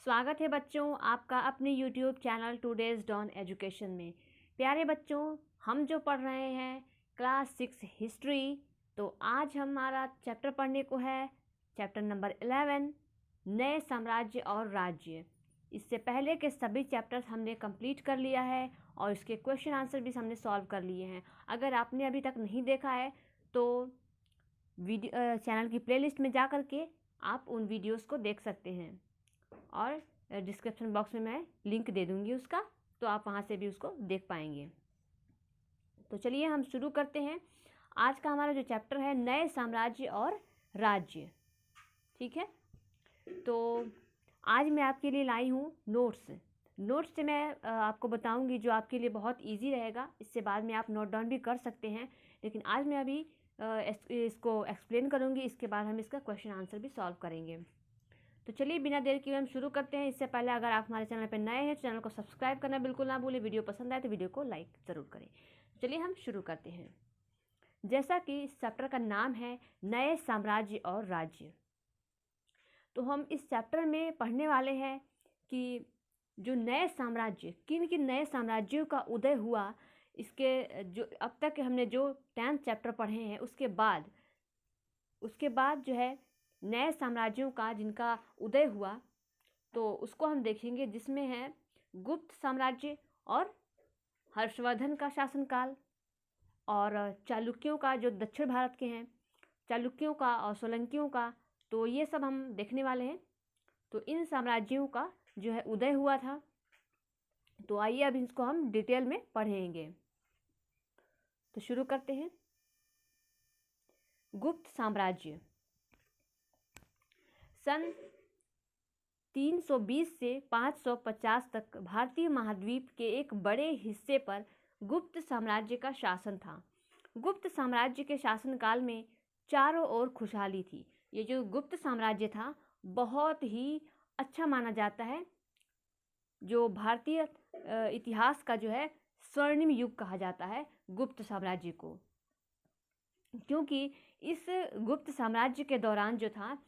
स्वागत है बच्चों आपका अपने YouTube channel Today's Dawn Education में। प्यारे बच्चों, हम जो पढ़ रहे हैं क्लास 6 हिस्ट्री, तो आज हमारा चैप्टर पढ़ने को है चैप्टर नंबर 11, नए साम्राज्य और राज्य। इससे पहले के सभी चैप्टर्स हमने कंप्लीट कर लिया है और इसके क्वेश्चन आंसर भी हमने सॉल्व कर लिए हैं। अगर आपने अभी तक नहीं देखा है तो चैनल की प्लेलिस्ट में जा कर के आप उन वीडियोस को देख सकते हैं और डिस्क्रिप्शन बॉक्स में मैं लिंक दे दूंगी उसका, तो आप वहाँ से भी उसको देख पाएंगे। तो चलिए हम शुरू करते हैं। आज का हमारा जो चैप्टर है नए साम्राज्य और राज्य। ठीक है, तो आज मैं आपके लिए लाई हूँ नोट्स से मैं आपको बताऊंगी जो आपके लिए बहुत इजी रहेगा। इससे बाद में आप नोट डाउन भी कर सकते हैं, लेकिन आज मैं अभी इसको एक्सप्लेन करूँगी। इसके बाद हम इसका क्वेश्चन आंसर भी सॉल्व करेंगे। तो चलिए बिना देर किए हम शुरू करते हैं। इससे पहले अगर आप हमारे चैनल पर नए हैं तो चैनल को सब्सक्राइब करना बिल्कुल ना भूलें। वीडियो पसंद आए तो वीडियो को लाइक ज़रूर करें। चलिए हम शुरू करते हैं। जैसा कि इस चैप्टर का नाम है नए साम्राज्य और राज्य, तो हम इस चैप्टर में पढ़ने वाले हैं कि जो नए साम्राज्य, किन किन नए साम्राज्यों का उदय हुआ, इसके जो अब तक हमने जो 10th चैप्टर पढ़े हैं उसके बाद जो है नए साम्राज्यों का जिनका उदय हुआ तो उसको हम देखेंगे, जिसमें है गुप्त साम्राज्य और हर्षवर्धन का शासनकाल, और चालुक्यों का जो दक्षिण भारत के हैं, चालुक्यों का और सोलंकियों का, तो ये सब हम देखने वाले हैं। तो इन साम्राज्यों का जो है उदय हुआ था। तो आइए अब इसको हम डिटेल में पढ़ेंगे। तो शुरू करते हैं। गुप्त साम्राज्य सन 320 से 550 तक भारतीय महाद्वीप के एक बड़े हिस्से पर गुप्त साम्राज्य का शासन था। गुप्त साम्राज्य के शासनकाल में चारों ओर खुशहाली थी। ये जो गुप्त साम्राज्य था बहुत ही अच्छा माना जाता है। जो भारतीय इतिहास का जो है स्वर्णिम युग कहा जाता है गुप्त साम्राज्य को, क्योंकि इस गुप्त साम्राज्य के दौरान जो था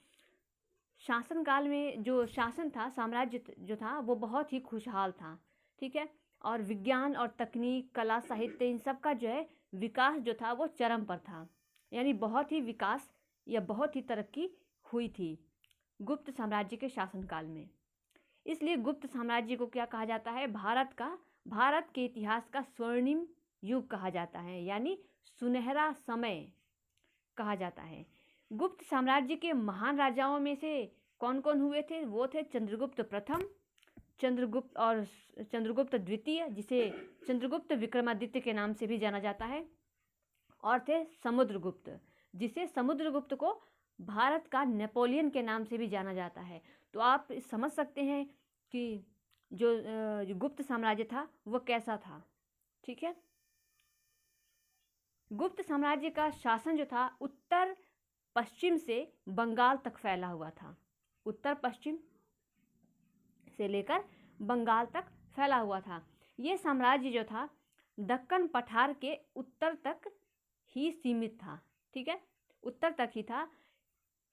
शासनकाल में जो शासन था, साम्राज्य जो था वो बहुत ही खुशहाल था। ठीक है, और विज्ञान और तकनीक, कला, साहित्य, इन सब का जो है विकास जो था वो चरम पर था। यानी बहुत ही विकास या बहुत ही तरक्की हुई थी गुप्त साम्राज्य के शासनकाल में। इसलिए गुप्त साम्राज्य को क्या कहा जाता है? भारत के इतिहास का स्वर्णिम युग कहा जाता है, यानी सुनहरा समय कहा जाता है। गुप्त साम्राज्य के महान राजाओं में से कौन कौन हुए थे? वो थे चंद्रगुप्त प्रथम, चंद्रगुप्त और चंद्रगुप्त द्वितीय, जिसे चंद्रगुप्त विक्रमादित्य के नाम से भी जाना जाता है, और थे समुद्रगुप्त, जिसे समुद्रगुप्त को भारत का नेपोलियन के नाम से भी जाना जाता है। तो आप समझ सकते हैं कि जो गुप्त साम्राज्य था वो कैसा था। ठीक है, गुप्त साम्राज्य का शासन जो था उत्तर पश्चिम से बंगाल तक फैला हुआ था। उत्तर पश्चिम से लेकर बंगाल तक फैला हुआ था। ये साम्राज्य जो था दक्कन पठार के उत्तर तक ही सीमित था। ठीक है, उत्तर तक ही था,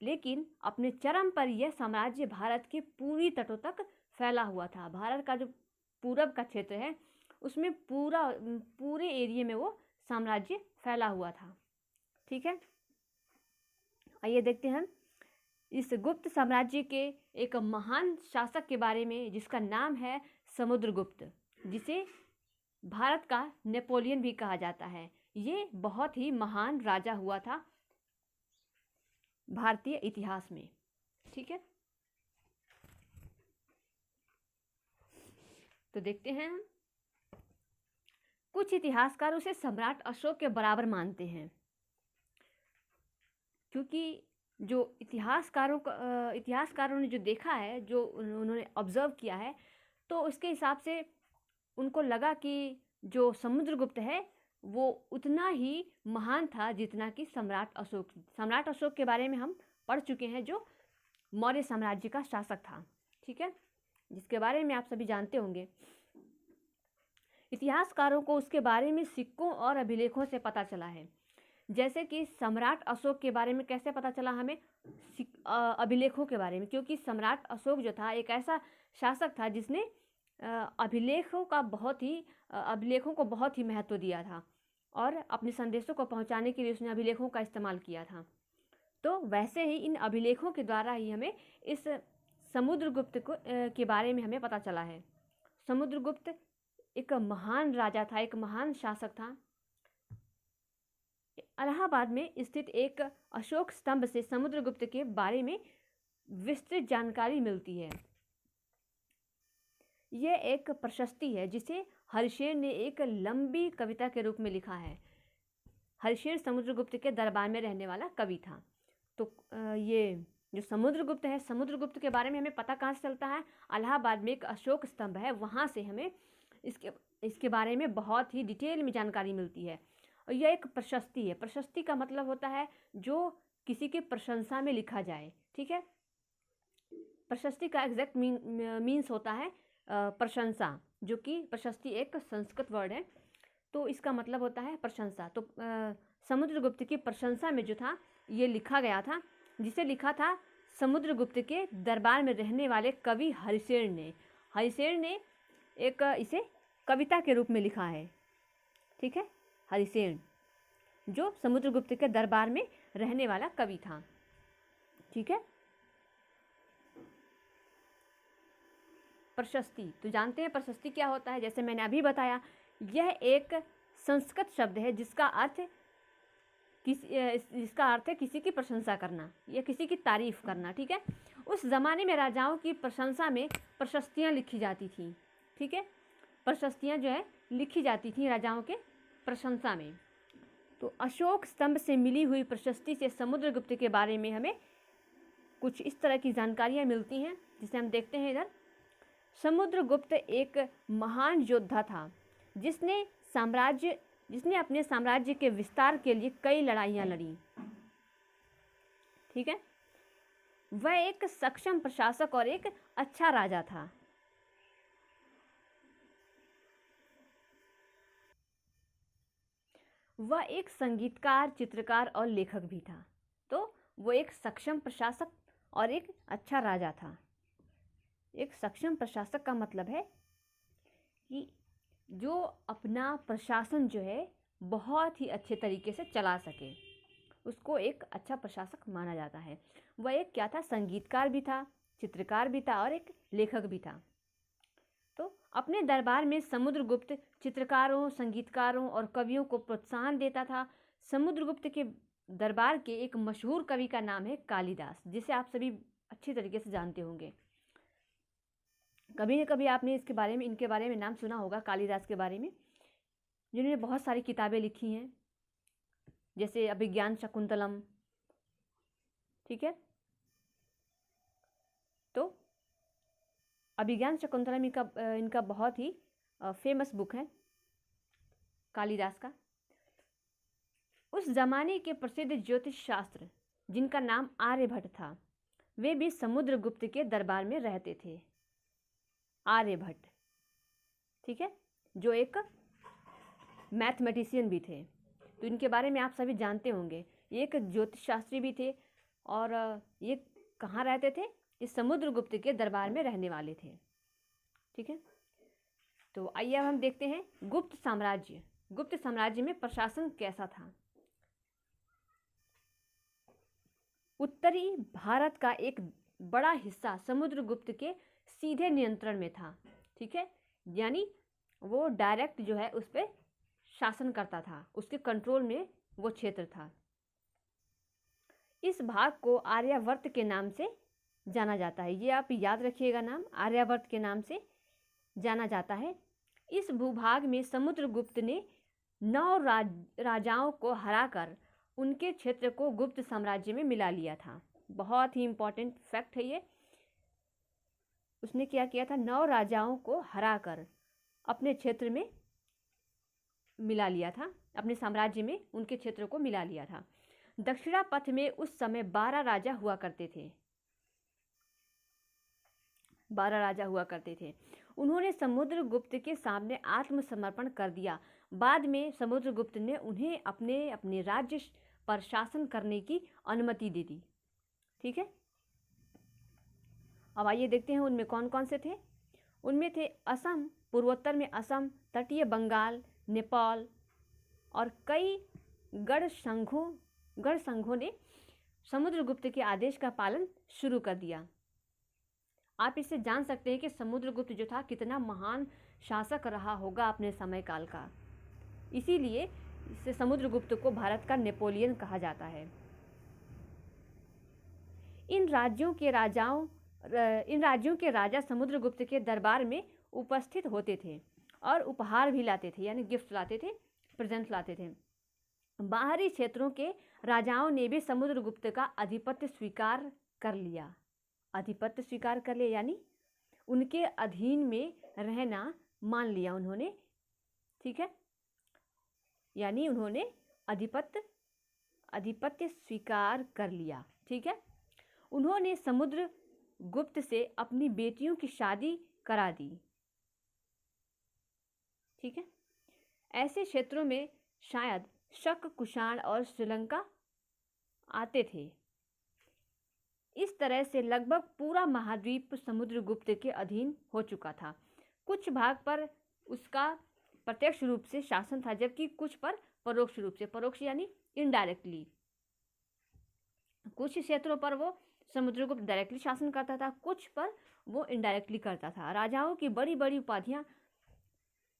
लेकिन अपने चरम पर यह साम्राज्य भारत के पूरी तटों तक फैला हुआ था। भारत का जो पूरब का क्षेत्र है उसमें पूरे एरिया में वो साम्राज्य फैला हुआ था। ठीक है, आइए देखते हैं इस गुप्त साम्राज्य के एक महान शासक के बारे में, जिसका नाम है समुद्रगुप्त, जिसे भारत का नेपोलियन भी कहा जाता है। ये बहुत ही महान राजा हुआ था भारतीय इतिहास में। ठीक है, तो देखते हैं हम। कुछ इतिहासकार उसे सम्राट अशोक के बराबर मानते हैं, क्योंकि जो इतिहासकारों ने जो देखा है, जो उन्होंने ऑब्जर्व किया है, तो उसके हिसाब से उनको लगा कि जो समुद्रगुप्त है वो उतना ही महान था जितना कि सम्राट अशोक के बारे में हम पढ़ चुके हैं, जो मौर्य साम्राज्य का शासक था। ठीक है, जिसके बारे में आप सभी जानते होंगे। इतिहासकारों को उसके बारे में सिक्कों और अभिलेखों से पता चला है। जैसे कि सम्राट अशोक के बारे में कैसे पता चला हमें? अभिलेखों के बारे में, क्योंकि सम्राट अशोक जो था एक ऐसा शासक था जिसने अभिलेखों को बहुत ही महत्व दिया था और अपने संदेशों को पहुंचाने के लिए उसने अभिलेखों का इस्तेमाल किया था। तो वैसे ही इन अभिलेखों के द्वारा ही हमें इस समुद्रगुप्त के बारे में हमें पता चला है। समुद्रगुप्त एक महान राजा था, एक महान शासक था। इलाहाबाद में स्थित एक अशोक स्तंभ से समुद्रगुप्त के बारे में विस्तृत जानकारी मिलती है। यह एक प्रशस्ति है जिसे हरिशेर ने एक लंबी कविता के रूप में लिखा है। हरिशेर समुद्रगुप्त के दरबार में रहने वाला कवि था। तो ये जो समुद्रगुप्त है, समुद्रगुप्त के बारे में हमें पता कहाँ से चलता है? इलाहाबाद में एक अशोक स्तंभ है, वहाँ से हमें इसके बारे में बहुत ही डिटेल में जानकारी मिलती है। और यह एक प्रशस्ति है। प्रशस्ति का मतलब होता है जो किसी की प्रशंसा में लिखा जाए, ठीक है। प्रशस्ति का एग्जैक्ट मीन्स होता है प्रशंसा, जो कि प्रशस्ति एक संस्कृत वर्ड है, तो इसका मतलब होता है प्रशंसा। तो समुद्रगुप्त की प्रशंसा में जो था ये लिखा गया था, जिसे लिखा था समुद्रगुप्त के दरबार में रहने वाले कवि हरिशेर ने। हरिशेर ने एक इसे कविता के रूप में लिखा है, ठीक है। हरिशेर जो समुद्रगुप्त के दरबार में रहने वाला कवि था, ठीक है। प्रशस्ति तो जानते हैं प्रशस्ति क्या होता है? जैसे मैंने अभी बताया, यह एक संस्कृत शब्द है जिसका अर्थ है किसी की प्रशंसा करना या किसी की तारीफ करना, ठीक है। उस ज़माने में राजाओं की प्रशंसा में प्रशस्तियाँ लिखी जाती थी, ठीक है। प्रशस्तियाँ जो है लिखी जाती थी राजाओं के प्रशंसा में। तो अशोक स्तंभ से मिली हुई प्रशस्ति से समुद्रगुप्त के बारे में हमें कुछ इस तरह की जानकारियाँ मिलती हैं, जिसे हम देखते हैं इधर। समुद्रगुप्त एक महान योद्धा था जिसने अपने साम्राज्य के विस्तार के लिए कई लड़ाइयाँ लड़ी, ठीक है। वह एक सक्षम प्रशासक और एक अच्छा राजा था। वह एक संगीतकार, चित्रकार और लेखक भी था। तो वो एक सक्षम प्रशासक और एक अच्छा राजा था। एक सक्षम प्रशासक का मतलब है कि जो अपना प्रशासन जो है बहुत ही अच्छे तरीके से चला सके, उसको एक अच्छा प्रशासक माना जाता है। वह एक क्या था? संगीतकार भी था, चित्रकार भी था और एक लेखक भी था। तो अपने दरबार में समुद्रगुप्त चित्रकारों, संगीतकारों और कवियों को प्रोत्साहन देता था। समुद्रगुप्त के दरबार के एक मशहूर कवि का नाम है कालिदास, जिसे आप सभी अच्छी तरीके से जानते होंगे। कभी न कभी आपने इनके बारे में नाम सुना होगा, कालिदास के बारे में, जिन्होंने बहुत सारी किताबें लिखी हैं, जैसे अभिज्ञान शकुंतलम, ठीक है। तो अभिज्ञान शकुंतलम इनका बहुत ही फेमस बुक है कालिदास का। उस जमाने के प्रसिद्ध ज्योतिष शास्त्र जिनका नाम आर्यभट्ट था, वे भी समुद्रगुप्त के दरबार में रहते थे। आर्यभट्ट, ठीक है, जो एक मैथमेटिशियन भी थे। तो इनके बारे में आप सभी जानते होंगे। ये एक ज्योतिष शास्त्री भी थे और ये कहाँ रहते थे? इस समुद्रगुप्त के दरबार में रहने वाले थे, ठीक है। तो आइए अब हम देखते हैं गुप्त साम्राज्य। गुप्त साम्राज्य में प्रशासन कैसा था? उत्तरी भारत का एक बड़ा हिस्सा समुद्रगुप्त के सीधे नियंत्रण में था, ठीक है। यानी वो डायरेक्ट जो है उस पर शासन करता था, उसके कंट्रोल में वो क्षेत्र था। इस भाग को आर्यावर्त के नाम से जाना जाता है। ये आप याद रखिएगा, नाम आर्यावर्त के नाम से जाना जाता है। इस भूभाग में समुद्रगुप्त ने 9 राजाओं को हराकर उनके क्षेत्र को गुप्त साम्राज्य में मिला लिया था। बहुत ही इम्पोर्टेंट फैक्ट है ये। उसने क्या किया था? 9 राजाओं को हराकर अपने क्षेत्र में मिला लिया था, अपने साम्राज्य में उनके क्षेत्र को मिला लिया था। दक्षिणापथ में उस समय 12 राजा हुआ करते थे। 12 राजा हुआ करते थे। उन्होंने समुद्रगुप्त के सामने आत्मसमर्पण कर दिया। बाद में समुद्रगुप्त ने उन्हें अपने राज्य पर शासन करने की अनुमति दे दी। ठीक है, अब आइए देखते हैं उनमें कौन कौन से थे। उनमें थे असम, पूर्वोत्तर में असम, तटीय बंगाल, नेपाल और कई गढ़ संघों ने समुद्रगुप्त के आदेश का पालन शुरू कर दिया। आप इससे जान सकते हैं कि समुद्रगुप्त जो था कितना महान शासक रहा होगा अपने समय काल का। इसीलिए इसे समुद्रगुप्त को भारत का नेपोलियन कहा जाता है। इन राज्यों के राजा समुद्रगुप्त के दरबार में उपस्थित होते थे और उपहार भी लाते थे, यानी गिफ्ट लाते थे, प्रेजेंट लाते थे। बाहरी क्षेत्रों के राजाओं ने भी समुद्रगुप्त का आधिपत्य स्वीकार कर लिया। आधिपत्य स्वीकार कर लिया यानी उनके अधीन में रहना मान लिया उन्होंने। ठीक है, यानी उन्होंने आधिपत्य स्वीकार कर लिया। ठीक है, उन्होंने समुद्रगुप्त से अपनी बेटियों की शादी करा दी। ठीक है, ऐसे क्षेत्रों में शायद शक, कुषाण और श्रीलंका आते थे। इस तरह से लगभग पूरा महाद्वीप समुद्रगुप्त के अधीन हो चुका था। कुछ भाग पर उसका प्रत्यक्ष रूप से शासन था, जबकि कुछ पर परोक्ष रूप से, परोक्ष यानी इनडायरेक्टली। कुछ क्षेत्रों पर वो समुद्रगुप्त डायरेक्टली शासन करता था, कुछ पर वो इनडायरेक्टली करता था। राजाओं की बड़ी बड़ी उपाधियां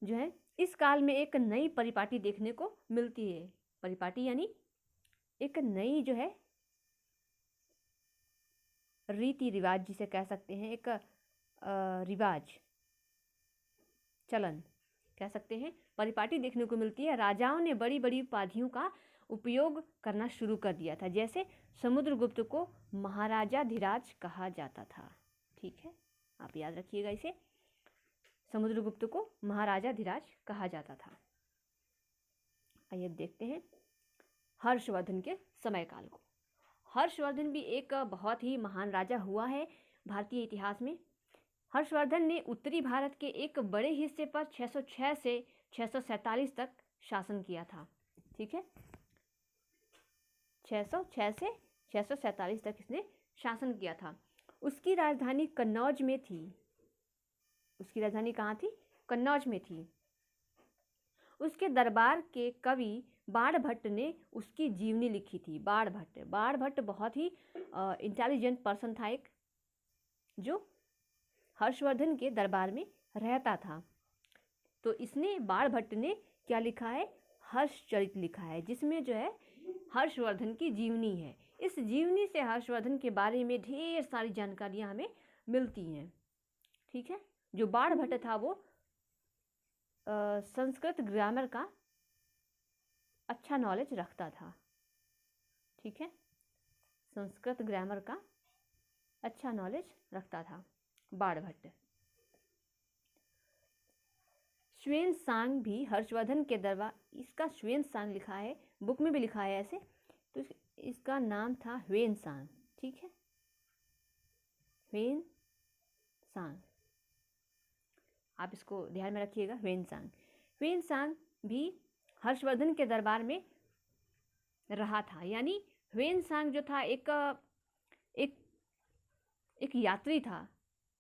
जो है इस काल में एक नई परिपाटी देखने को मिलती है। परिपाटी यानी एक नई जो है रीति रिवाज जिसे कह सकते हैं, एक रिवाज, चलन कह सकते हैं, परिपाटी देखने को मिलती है। राजाओं ने बड़ी बड़ी उपाधियों का उपयोग करना शुरू कर दिया था। जैसे समुद्रगुप्त को महाराजाधिराज कहा जाता था। ठीक है, आप याद रखिएगा इसे, समुद्रगुप्त को महाराजाधिराज कहा जाता था। आइए देखते हैं हर्षवर्धन के समय काल को। हर्षवर्धन भी एक बहुत ही महान राजा हुआ है भारतीय इतिहास में। हर्षवर्धन ने उत्तरी भारत के एक बड़े हिस्से पर 606 से 647 तक शासन किया था। ठीक है, 606 से 647 तक इसने शासन किया था। उसकी राजधानी कन्नौज में थी। उसकी राजधानी कहाँ थी? कन्नौज में थी। उसके दरबार के कवि बाणभट्ट ने उसकी जीवनी लिखी थी। बाणभट्ट बहुत ही इंटेलिजेंट पर्सन था, एक जो हर्षवर्धन के दरबार में रहता था। तो इसने बाणभट्ट ने क्या लिखा है? हर्षचरित लिखा है, जिसमें जो है हर्षवर्धन की जीवनी है। इस जीवनी से हर्षवर्धन के बारे में ढेर सारी जानकारियां हमें मिलती हैं। ठीक है, जो बाणभट्ट था वो संस्कृत ग्रामर का अच्छा नॉलेज रखता था। ठीक है, संस्कृत ग्रामर का अच्छा नॉलेज रखता था बाणभट्ट। ह्वेन-त्सांग भी हर्षवर्धन के दरबार, इसका ह्वेन-त्सांग लिखा है, बुक में भी लिखा है ऐसे, तो इसका नाम था ह्वेन-त्सांग। ठीक है, ह्वेन-त्सांग, आप इसको ध्यान में रखिएगा, ह्वेन-त्सांग। ह्वेन-त्सांग भी हर्षवर्धन के दरबार में रहा था। यानी ह्वेन-त्सांग जो था एक यात्री था,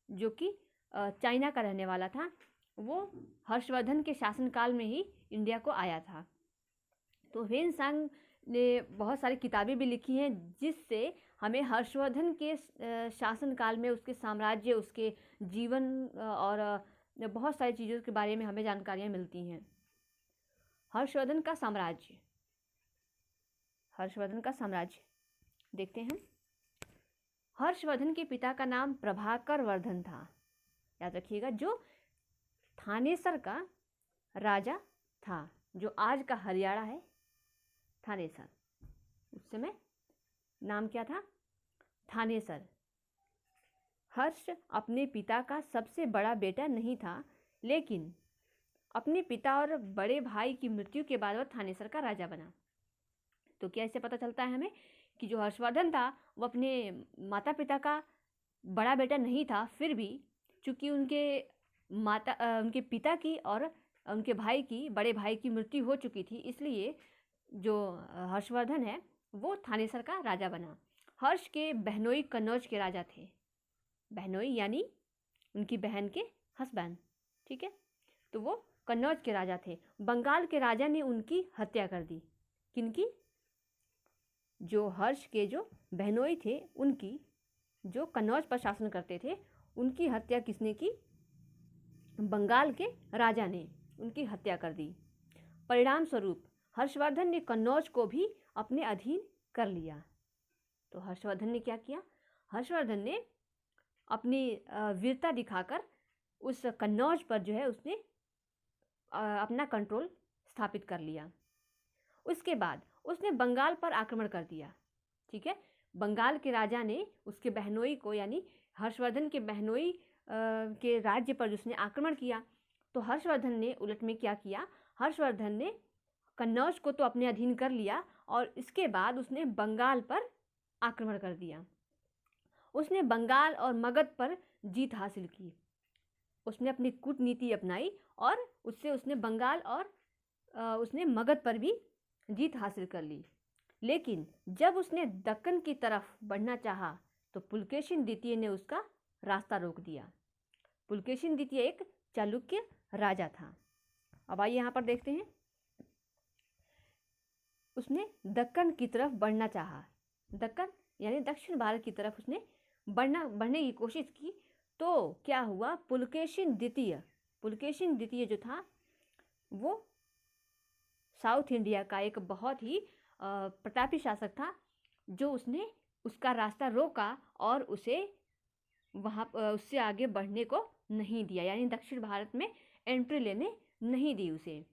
जो कि चाइना का रहने वाला था। वो हर्षवर्धन के शासनकाल में ही इंडिया को आया था। तो ह्वेन-त्सांग ने बहुत सारी किताबें भी लिखी हैं, जिससे हमें हर्षवर्धन के शासनकाल में उसके साम्राज्य, उसके जीवन और बहुत सारी चीज़ों के बारे में हमें जानकारियाँ मिलती हैं। हर्षवर्धन का साम्राज्य देखते हैं। हर्षवर्धन के पिता का नाम प्रभाकर वर्धन था, याद रखिएगा, जो थानेसर का राजा था, जो आज का हरियाणा है, थानेसर। उस समय नाम क्या था? थानेसर। हर्ष अपने पिता का सबसे बड़ा बेटा नहीं था, लेकिन अपने पिता और बड़े भाई की मृत्यु के बाद वह थानेसर का राजा बना। तो क्या इससे पता चलता है हमें कि जो हर्षवर्धन था वो अपने माता पिता का बड़ा बेटा नहीं था, फिर भी चूंकि उनके पिता की और उनके भाई की, बड़े भाई की मृत्यु हो चुकी थी, इसलिए जो हर्षवर्धन है वो थानेसर का राजा बना। हर्ष के बहनोई कन्नौज के राजा थे। बहनोई यानी उनकी बहन के हस्बैंड, ठीक है। तो वो कन्नौज के राजा थे। बंगाल के राजा ने उनकी हत्या कर दी। किनकी? जो हर्ष के जो बहनोई थे उनकी, जो कन्नौज पर शासन करते थे, उनकी हत्या किसने की? बंगाल के राजा ने उनकी हत्या कर दी। परिणाम स्वरूप हर्षवर्धन ने कन्नौज को भी अपने अधीन कर लिया। तो हर्षवर्धन ने क्या किया? हर्षवर्धन ने अपनी वीरता दिखाकर उस कन्नौज पर जो है उसने अपना कंट्रोल स्थापित कर लिया। उसके बाद उसने बंगाल पर आक्रमण कर दिया, ठीक है। बंगाल के राजा ने उसके बहनोई को, यानी हर्षवर्धन के बहनोई के राज्य पर उसने आक्रमण किया। तो हर्षवर्धन ने उलट में क्या किया? हर्षवर्धन ने कन्नौज को तो अपने अधीन कर लिया और इसके बाद उसने बंगाल पर आक्रमण कर दिया। उसने बंगाल और मगध पर जीत हासिल की। उसने अपनी कूटनीति अपनाई और उससे उसने बंगाल और उसने मगध पर भी जीत हासिल कर ली। लेकिन जब उसने दक्कन की तरफ बढ़ना चाहा तो पुलकेशिन द्वितीय ने उसका रास्ता रोक दिया। पुलकेशिन द्वितीय एक चालुक्य राजा था। अब आइए यहाँ पर देखते हैं। उसने दक्कन की तरफ बढ़ना चाहा, दक्कन यानी दक्षिण भारत की तरफ उसने बढ़ने की कोशिश की। तो क्या हुआ? पुलकेशिन द्वितीय जो था वो साउथ इंडिया का एक बहुत ही प्रतापी शासक था, जो उसने उसका रास्ता रोका और उसे वहाँ उससे आगे बढ़ने को नहीं दिया, यानी दक्षिण भारत में एंट्री लेने नहीं दी उसे।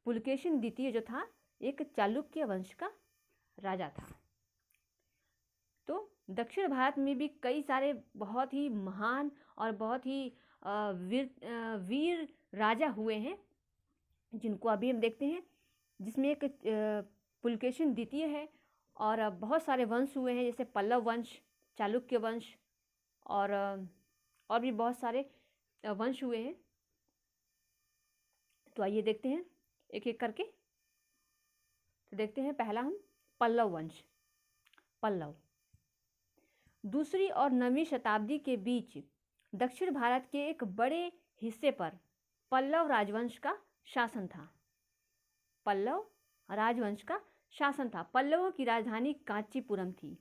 पुलकेशिन द्वितीय जो था एक चालुक्य वंश का राजा था। तो दक्षिण भारत में भी कई सारे बहुत ही महान और बहुत ही वीर राजा हुए हैं, जिनको अभी हम देखते हैं, जिसमें एक पुलकेशिन द्वितीय है और बहुत सारे वंश हुए हैं, जैसे पल्लव वंश, चालुक्य वंश और भी बहुत सारे वंश हुए हैं। तो आइए देखते हैं एक एक करके। तो देखते हैं पहला हम पल्लव वंश। पल्लव दूसरी और 9वीं शताब्दी के बीच दक्षिण भारत के एक बड़े हिस्से पर पल्लव राजवंश का शासन था। पल्लव राजवंश का शासन था। पल्लवों की राजधानी कांचीपुरम थी,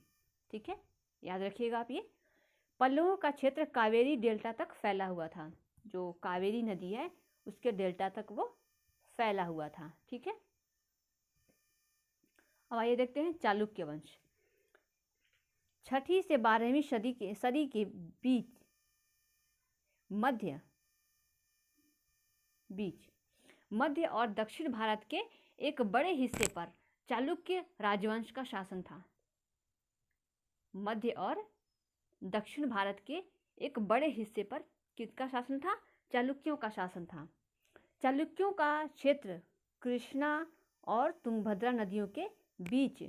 ठीक है, याद रखिएगा आप ये। पल्लवों का क्षेत्र कावेरी डेल्टा तक फैला हुआ था। जो कावेरी नदी है उसके डेल्टा तक वो फैला हुआ था, ठीक है। अब आइए देखते हैं चालुक्य वंश। 6वीं से 12वीं सदी के बीच मध्य और दक्षिण भारत के एक बड़े हिस्से पर चालुक्य राजवंश का शासन था। मध्य और दक्षिण भारत के एक बड़े हिस्से पर किसका शासन था? चालुक्यों का शासन था। चालुक्यों का क्षेत्र कृष्णा और तुंगभद्रा नदियों के बीच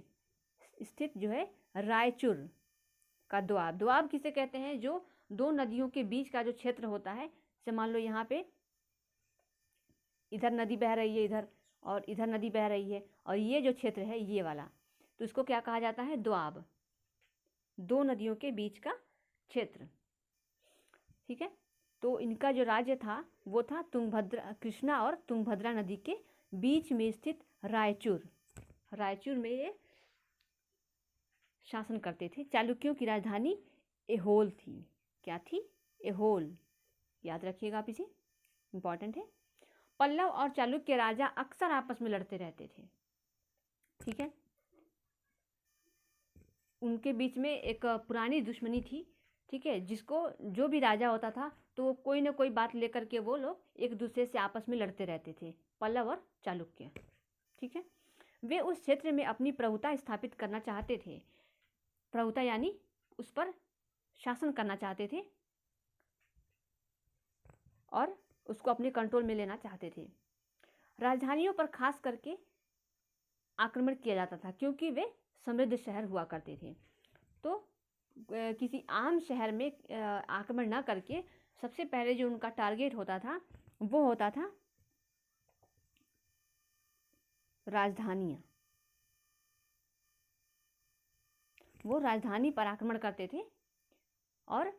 स्थित जो है रायचूर का द्वाब। द्वाब किसे कहते हैं? जो दो नदियों के बीच का जो क्षेत्र होता है, जैसे मान लो यहाँ पे इधर नदी बह रही है इधर, और इधर नदी बह रही है, और ये जो क्षेत्र है ये वाला, तो इसको क्या कहा जाता है? द्वाब। दो नदियों के बीच का क्षेत्र, ठीक है। तो इनका जो राज्य था वो था कृष्णा और तुंगभद्रा नदी के बीच में स्थित रायचूर। रायचूर में ये शासन करते थे। चालुक्यों की राजधानी एहोल थी। क्या थी? एहोल, याद रखिएगा आप, इसे इंपॉर्टेंट है। पल्लव और चालुक्य राजा अक्सर आपस में लड़ते रहते थे, ठीक है। उनके बीच में एक पुरानी दुश्मनी थी, ठीक है, जिसको जो भी राजा होता था तो कोई ना कोई बात लेकर के वो लोग एक दूसरे से आपस में लड़ते रहते थे, पल्लव और चालुक्य, ठीक है। वे उस क्षेत्र में अपनी प्रभुता स्थापित करना चाहते थे। प्रभुता यानी उस पर शासन करना चाहते थे और उसको अपने कंट्रोल में लेना चाहते थे। राजधानियों पर खास करके आक्रमण किया जाता था क्योंकि वे समृद्ध शहर हुआ करते थे। तो किसी आम शहर में आक्रमण न करके सबसे पहले जो उनका टारगेट होता था वो होता था राजधानियाँ। वो राजधानी पर आक्रमण करते थे और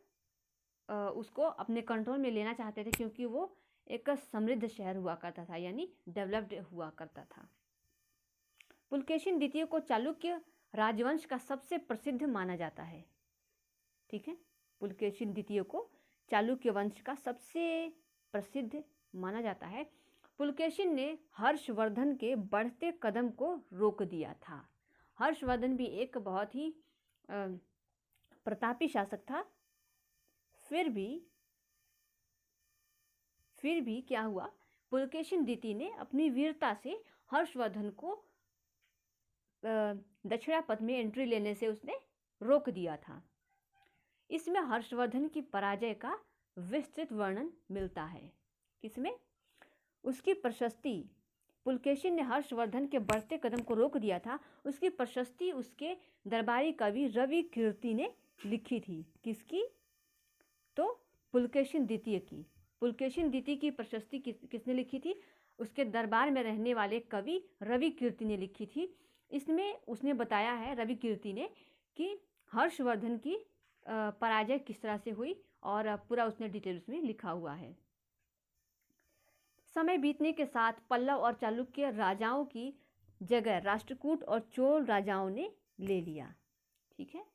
उसको अपने कंट्रोल में लेना चाहते थे, क्योंकि वो एक समृद्ध शहर हुआ करता था, यानी डेवलप्ड हुआ करता था। पुलकेशिन द्वितीय को चालुक्य राजवंश का सबसे प्रसिद्ध माना जाता है। ठीक है, पुलकेशिन द्वितीय को चालुक्य वंश का सबसे प्रसिद्ध माना जाता है। पुलकेशिन ने हर्षवर्धन के बढ़ते कदम को रोक दिया था। हर्षवर्धन भी एक बहुत ही प्रतापी शासक था। फिर भी क्या हुआ, पुलकेशिन द्वितीय ने अपनी वीरता से हर्षवर्धन को दक्षिणापथ में एंट्री लेने से उसने रोक दिया था। इसमें हर्षवर्धन की पराजय का विस्तृत वर्णन मिलता है। किसमें? उसकी प्रशस्ति, पुलकेशिन ने हर्षवर्धन के बढ़ते कदम को रोक दिया था, उसकी प्रशस्ति उसके दरबारी कवि रवि कीर्ति ने लिखी थी। किसकी? तो पुलकेशिन द्वितीय की। पुलकेशिन द्वितीय की प्रशस्ति किसने लिखी थी? उसके दरबार में रहने वाले कवि रवि कीर्ति ने लिखी थी। इसमें उसने बताया है, रवि कीर्ति ने, कि हर्षवर्धन की पराजय किस तरह से हुई, और पूरा उसने डिटेल्स में लिखा हुआ है। समय बीतने के साथ पल्लव और चालुक्य राजाओं की जगह राष्ट्रकूट और चोल राजाओं ने ले लिया। ठीक है,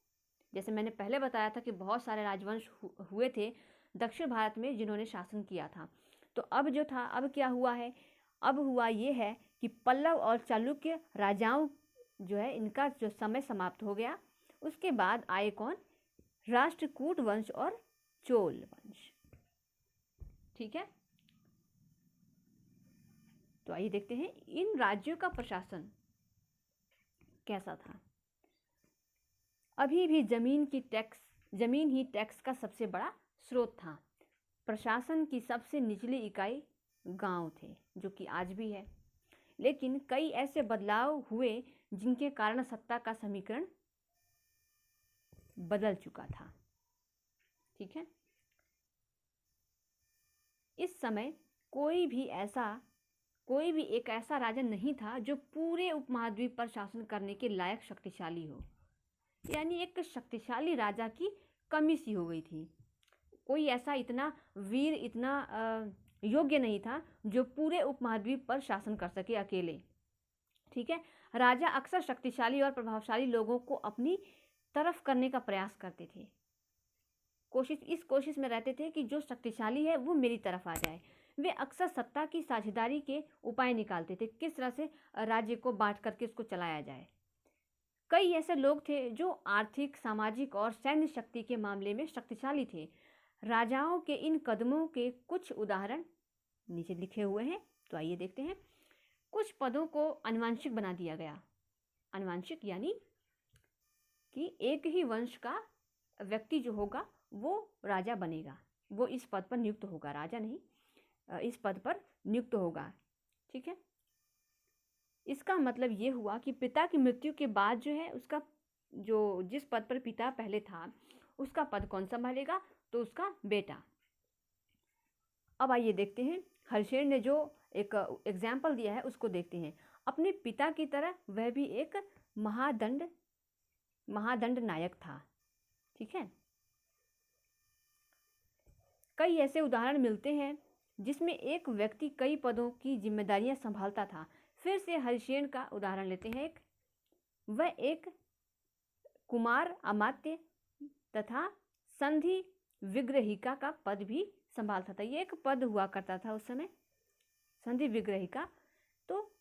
जैसे मैंने पहले बताया था कि बहुत सारे राजवंश हुए थे दक्षिण भारत में जिन्होंने शासन किया था। तो अब जो था, अब क्या हुआ है? अब हुआ ये है कि पल्लव और चालुक्य राजाओं जो है, इनका जो समय समाप्त हो गया। उसके बाद आए कौन? राष्ट्रकूट वंश और चोल वंश। ठीक है, तो आइए देखते हैं इन राज्यों का प्रशासन कैसा था। अभी भी जमीन ही टैक्स का सबसे बड़ा स्रोत था। प्रशासन की सबसे निचली इकाई गांव थे, जो कि आज भी है। लेकिन कई ऐसे बदलाव हुए जिनके कारण सत्ता का समीकरण बदल चुका था। ठीक है, इस समय कोई भी एक ऐसा राजा नहीं था जो पूरे उपमहाद्वीप पर शासन करने के लायक शक्तिशाली हो। यानी एक शक्तिशाली राजा की कमी सी हो गई थी। कोई ऐसा इतना वीर, इतना योग्य नहीं था जो पूरे उपमहाद्वीप पर शासन कर सके अकेले। ठीक है, राजा अक्सर शक्तिशाली और प्रभावशाली लोगों को अपनी तरफ करने का प्रयास करते थे। इस कोशिश में रहते थे कि जो शक्तिशाली है वो मेरी तरफ आ जाए। वे अक्सर सत्ता की साझेदारी के उपाय निकालते थे, किस तरह से राज्य को बांट करके उसको चलाया जाए। कई ऐसे लोग थे जो आर्थिक, सामाजिक और सैन्य शक्ति के मामले में शक्तिशाली थे। राजाओं के इन कदमों के कुछ उदाहरण नीचे लिखे हुए हैं, तो आइए देखते हैं। कुछ पदों को आनुवंशिक बना दिया गया। आनुवंशिक यानी कि एक ही वंश का व्यक्ति जो होगा वो राजा बनेगा, वो इस पद पर नियुक्त होगा, राजा नहीं, इस पद पर नियुक्त होगा। ठीक है, इसका मतलब ये हुआ कि पिता की मृत्यु के बाद जो है उसका जिस पद पर पिता पहले था उसका पद कौन संभालेगा? तो उसका बेटा। अब आइए देखते हैं, हर्षेन ने जो एक एग्जाम्पल दिया है उसको देखते हैं। अपने पिता की तरह वह भी एक महादंड नायक था। ठीक है, कई ऐसे उदाहरण मिलते हैं जिसमें एक व्यक्ति कई पदों की जिम्मेदारियां संभालता था। फिर से हरिसेन का उदाहरण लेते हैं। वह एक कुमार अमात्य तथा संधि विग्रहिका का पद भी संभालता था। ये एक पद हुआ करता था उस समय, संधि विग्रहिका, तो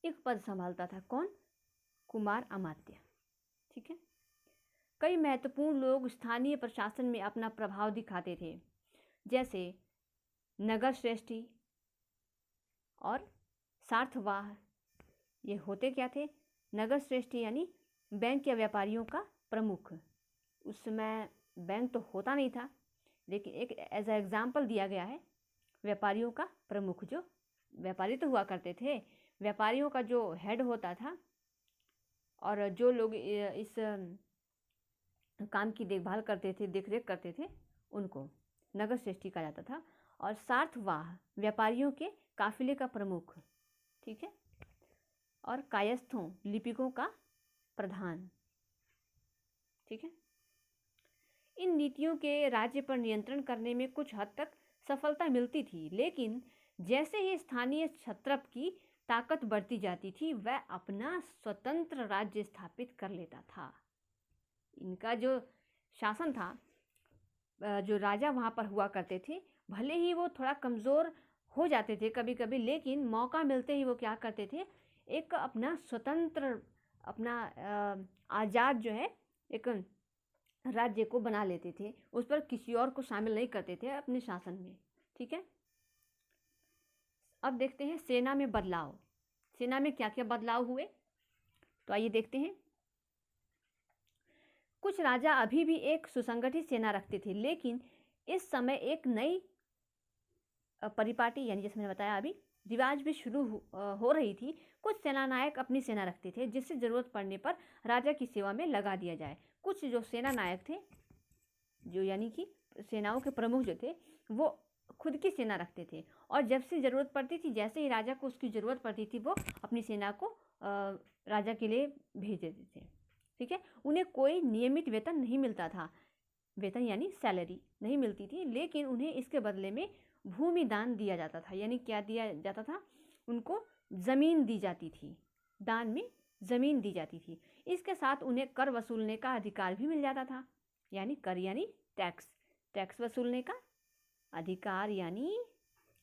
एक पद संभालता था। कौन? कुमार अमात्य। ठीक है, कई महत्वपूर्ण लोग स्थानीय प्रशासन में अपना प्रभाव दिखाते थे, जैसे नगर श्रेष्ठी और सार्थवाह। ये होते क्या थे? नगर श्रेष्ठी यानी बैंक या व्यापारियों का प्रमुख। उस समय बैंक तो होता नहीं था, लेकिन एक एज अ एग्जाम्पल दिया गया है व्यापारियों का प्रमुख। जो व्यापारी तो हुआ करते थे, व्यापारियों का जो हेड होता था और जो लोग इस काम की देखभाल करते थे, देखरेख करते थे, उनको नगर श्रेष्ठी कहा जाता था। और सार्थवाह व्यापारियों के काफिले का प्रमुख। ठीक है, और कायस्थों लिपिकों का प्रधान। ठीक है। इन नीतियों के राज्य पर नियंत्रण करने में कुछ हद तक सफलता मिलती थी, लेकिन जैसे ही स्थानीय क्षत्रप की ताकत बढ़ती जाती थी वह अपना स्वतंत्र राज्य स्थापित कर लेता था। इनका जो शासन था, जो राजा वहाँ पर हुआ करते थे, भले ही वो थोड़ा कमज़ोर हो जाते थे कभी कभी, लेकिन मौका मिलते ही वो क्या करते थे, एक अपना स्वतंत्र, अपना आज़ाद जो है एक राज्य को बना लेते थे। उस पर किसी और को शामिल नहीं करते थे अपने शासन में। ठीक है। अब देखते हैं सेना में बदलाव। सेना में क्या क्या बदलाव हुए, तो आइए देखते हैं। कुछ राजा अभी भी एक सुसंगठित सेना रखते थे, लेकिन इस समय एक नई परिपाटी, यानी जैसे मैंने बताया अभी, रिवाज भी शुरू हो रही थी। कुछ सेना नायक अपनी सेना रखते थे जिससे ज़रूरत पड़ने पर राजा की सेवा में लगा दिया जाए। कुछ जो सेना नायक थे, जो यानी कि सेनाओं के प्रमुख जो थे, वो खुद की सेना रखते थे और जब से ज़रूरत पड़ती थी, जैसे ही राजा को उसकी ज़रूरत पड़ती थी, वो अपनी सेना को राजा के लिए भेज देते थे। ठीक है। उन्हें कोई नियमित वेतन नहीं मिलता था, वेतन यानी सैलरी नहीं मिलती थी, लेकिन उन्हें इसके बदले में भूमि दान दिया जाता था। यानी क्या दिया जाता था, उनको ज़मीन दी जाती थी, दान में ज़मीन दी जाती थी। इसके साथ उन्हें कर वसूलने का अधिकार भी मिल जाता था, यानी कर यानी टैक्स, टैक्स वसूलने का अधिकार यानी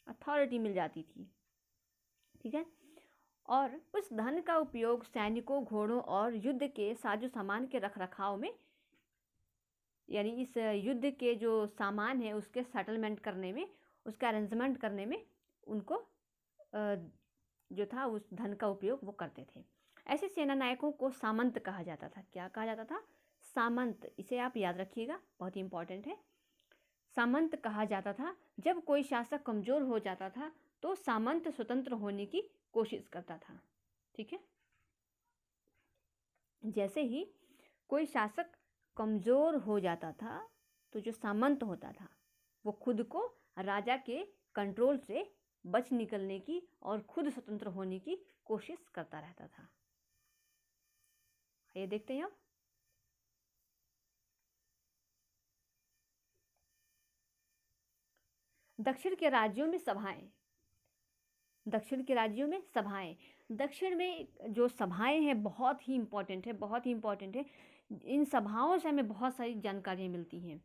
अथॉरिटी मिल जाती थी। ठीक है। और उस धन का उपयोग सैनिकों, घोड़ों और युद्ध के साजो सामान के रखरखाव में, यानी इस युद्ध के जो सामान है उसके सेटलमेंट करने में, उसका अरेंजमेंट करने में उनको जो था उस धन का उपयोग वो करते थे। ऐसे सेना नायकों को सामंत कहा जाता था। क्या कहा जाता था? सामंत। इसे आप याद रखिएगा, बहुत ही इंपॉर्टेंट है। सामंत कहा जाता था। जब कोई शासक कमज़ोर हो जाता था तो सामंत स्वतंत्र होने की कोशिश करता था। ठीक है। जैसे ही कोई शासक कमज़ोर हो जाता था तो जो सामंत होता था वो खुद को राजा के कंट्रोल से बच निकलने की और खुद स्वतंत्र होने की कोशिश करता रहता था। ये देखते हैं अब। दक्षिण के राज्यों में सभाएं। दक्षिण के राज्यों में सभाएं। दक्षिण में जो सभाएं हैं बहुत ही इम्पोर्टेंट है, बहुत ही इम्पोर्टेंट है। इन सभाओं से हमें बहुत सारी जानकारियाँ मिलती हैं।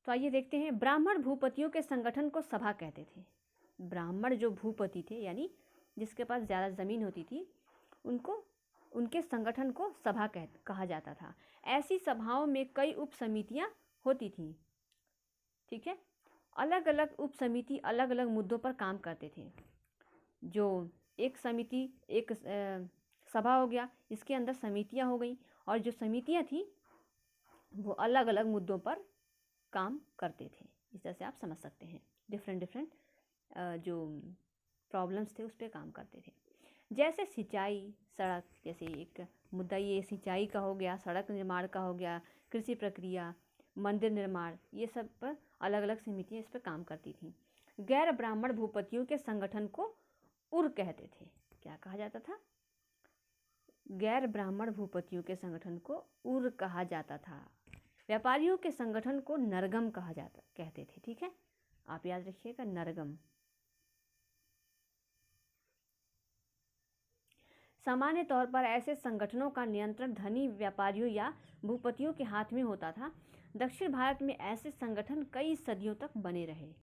तो आइए देखते हैं। ब्राह्मण भूपतियों के संगठन को सभा कहते थे। ब्राह्मण जो भूपति थे, यानी जिसके पास ज़्यादा ज़मीन होती थी, उनको, उनके संगठन को सभा कहा जाता था। ऐसी सभाओं में कई उप समितियाँ होती थीं। ठीक है। अलग अलग उप समिति अलग अलग मुद्दों पर काम करते थे। जो एक समिति, एक सभा हो गया, इसके अंदर समितियाँ हो गई, और जो समितियाँ थी वो अलग अलग मुद्दों पर काम करते थे। इस तरह से आप समझ सकते हैं, डिफरेंट जो प्रॉब्लम्स थे उस पर काम करते थे। जैसे सिंचाई, सड़क, जैसे एक मुद्दा ये सिंचाई का हो गया, सड़क निर्माण का हो गया, कृषि प्रक्रिया, मंदिर निर्माण, ये सब पर अलग अलग समितियाँ इस पर काम करती थीं। गैर ब्राह्मण भूपतियों के संगठन को उर कहते थे। क्या कहा जाता था? गैर ब्राह्मण भूपतियों के संगठन को उर कहा जाता था। व्यापारियों के संगठन को नरगम कहते थे। ठीक है, आप याद रखिएगा, नरगम। सामान्य तौर पर ऐसे संगठनों का नियंत्रण धनी व्यापारियों या भूपतियों के हाथ में होता था। दक्षिण भारत में ऐसे संगठन कई सदियों तक बने रहे।